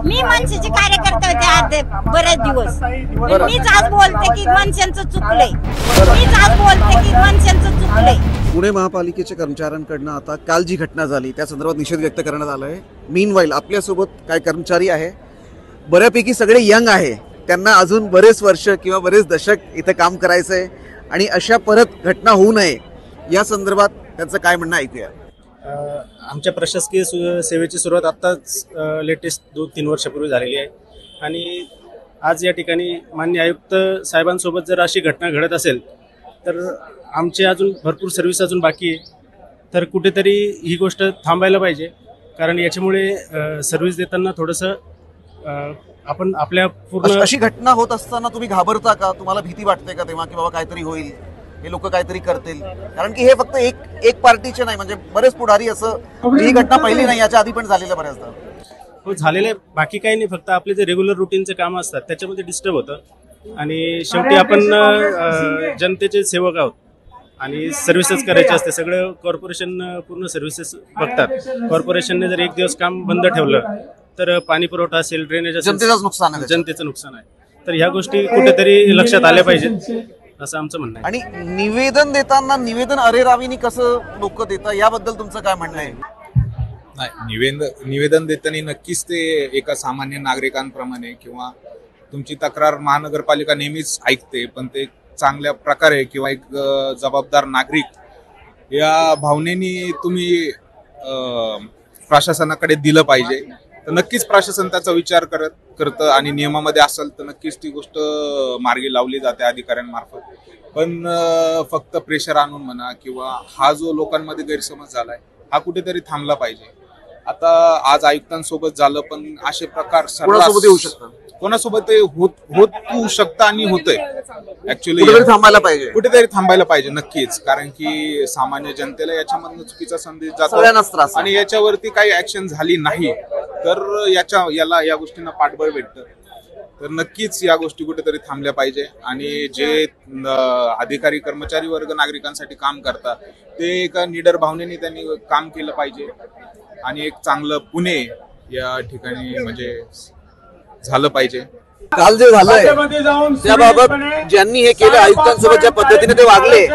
मी मनसेचे कार्यकर्ते होते आज बरेच दिवस. मीच आज बोलते की मनसेचं चुकलंय. मीच आज बोलते की मनसेचं चुकलंय. पुणे महापालिकेच्या कर्मचाऱ्यांकडून आता काल जी घटना झाली त्या संदर्भात निषेध व्यक्त करण्यात आला आहे. मीनवाईल आपल्यासोबत काय कर्मचारी आहे, बऱ्यापैकी सगळे यंग आहे, त्यांना अजून बरेच वर्ष किंवा बरेच दशक इथे काम करायचं आहे आणि अशा परत घटना होऊ नये या संदर्भात त्यांचं काय म्हणणं ऐकूया. आमच्या प्रशासकीय सेवेची सुरुवात आत्ताच लेटेस्ट 2-3 वर्षापूर्वी झालेली आहे आणि आज या ठिकाणी माननीय आयुक्त साहेबांसोबत जर अशी घटना घडत असेल तर आमचे अजून भरपूर सर्व्हिस अजून बाकी आहे. तर कुठेतरी ही गोष्ट थांबायला पाहिजे, कारण याच्यामुळे सर्व्हिस देताना थोडंसं आपण आपल्या पूर्ण. अशी घटना होत असताना तुम्ही घाबरता का? तुम्हाला भीती वाटते का तेव्हा की बाबा काहीतरी होईल, हे लोक काहीतरी करतील? कारण की हे फक्त एक पार्टीचे नाही, म्हणजे बरेच पुढारी असं, ही घटना पहिली नाही, याच्या आधी पण झालेलं बऱ्याचदा. हो, झालेलं आहे. बाकी काही नाही, फक्त आपले जे रेग्युलर रुटीनचे काम असतात त्याच्यामध्ये डिस्टर्ब होतं आणि शेवटी आपण जनतेचे सेवक आहोत आणि सर्व्हिसेस करायचे असते. सगळं कॉर्पोरेशन पूर्ण सर्व्हिसेस बघतात. कॉर्पोरेशनने जर एक दिवस काम बंद ठेवलं तर पाणी पुरवठा असेल, ड्रेनेज असेल, जनतेचं नुकसान आहे. तर ह्या गोष्टी कुठेतरी लक्षात आल्या पाहिजेत असं आमचं म्हणणं आहे. आणि निवेदन देताना निवेदन अरेरावीनी कसं लोक देतात याबद्दल तुमचं काय म्हणणं आहे? नाही, निवेदन देताना नक्कीच ते एका सामान्य नागरिकांप्रमाणे किंवा तुमची तक्रार महानगरपालिका नेहमीच ऐकते, पण ते चांगल्या प्रकारे किंवा एक जबाबदार नागरिक या भावनेनी तुम्ही प्रशासनाकडे दिलं पाहिजे. तर नक्कीच प्रशासन त्याचा विचार करतं आणि नियमामध्ये असेल तर नक्कीच ती गोष्ट मार्गी लावली जाते अधिकाऱ्यांमार्फत. पण फक्त प्रेशर आणून म्हणा किंवा हा जो लोकांमध्ये गैरसमज झालाय हा कुठेतरी थांबला पाहिजे. आता आज आयुक्तांसोबत झालं, पण असे प्रकार कोणासोबत होऊ शकतात, कोणासोबत होऊ शकतं आणि होतंय. ऍक्च्युअली कुठेतरी थांबायला पाहिजे नक्कीच, कारण की सामान्य जनतेला याच्यामधून चुकीचा संदेश जातो आणि याच्यावरती काही ऍक्शन झाली नाही तर या गोष्टींना पाठबळ भेटतं. तर नक्कीच या गोष्टी कुठेतरी थांबल्या पाहिजे आणि जे अधिकारी कर्मचारी वर्ग नागरिकांसाठी काम करतात ते एका निडर भावनेने त्यांनी काम केलं पाहिजे आणि एक चांगलं पुणे या ठिकाणी म्हणजे झालं पाहिजे. काल जे झालंय त्याबाबत ज्यांनी हे केलं, आयुक्तांसोबत ज्या पद्धतीने ते वागले,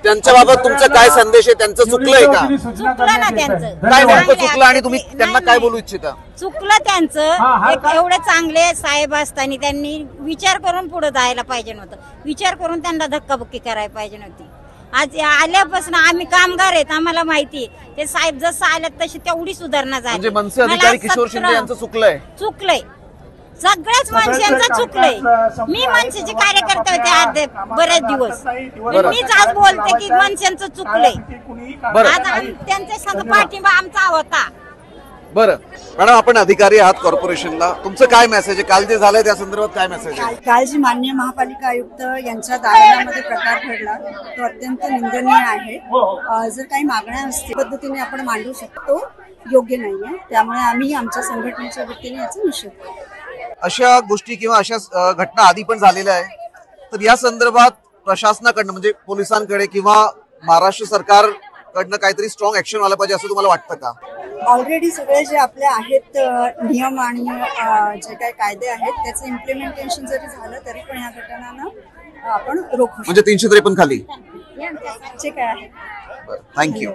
त्यांच्या बाबत तुमचा काय संदेश आहे? त्यांचं चुकलंय का? चुकलं ना त्यांचं. काय नेमकं चुकलं आणि तुम्ही त्यांना काय बोलू इच्छिता? चुकलं त्यांचं. एवढे चांगले साहेब असताना त्यांनी विचार करून पुढे जायला पाहिजे नव्हतं. विचार करून त्यांना धक्काबुक्की करायला पाहिजे नव्हती. आज आल्यापासून आम्ही कामगार आहेत, आम्हाला माहिती ते साहेब जसं आल्यात तशी तेवढी सुधारणा झाली. म्हणजे मनसे अधिकारी किशोर शिंदे यांचं चुकलंय. सगळ्याच मनसेचं चुकलंय. मी मनसेचे कार्यकर्ते होते आज बरेच दिवस. मीच आज बोलते की मनसेचं चुकलंय. आज त्यांच्या संग पाठिंबा आमचा होता. बरं मॅडम, आपण अधिकारी आहात कॉर्पोरेशनला, तुमचं काय मेसेज आहे? काल जे झालंय त्या संदर्भात काय मेसेज आहे? काल जी माननीय महापालिका आयुक्त यांच्या दालनामध्ये प्रकार घडला तो अत्यंत निंदनीय आहे. जर काही मागण्या असतील पद्धतीने आपण मांडू शकतो, योग्य नाहीये. त्यामुळे आम्ही आमच्या संघटनेच्या वतीने याचा निषेध करतो. अशा गोष्टी किंवा अशा घटना आधी पण झालेल्या आहे, तर या संदर्भात प्रशासनाकडनं म्हणजे पोलिसांकडे किंवा महाराष्ट्र सरकारकडनं काहीतरी स्ट्रॉंग ऍक्शन आलं पाहिजे असं तुम्हाला वाटतं का? ऑलरेडी सगळे जे आपले आहेत नियम आणि जे काही कायदे आहेत त्याचं इम्प्लिमेंटेशन जरी झालं तरी पण या घटनांना आपण रोखू शकतो. म्हणजे 353 खाली जे काय आहे. थँक्यू.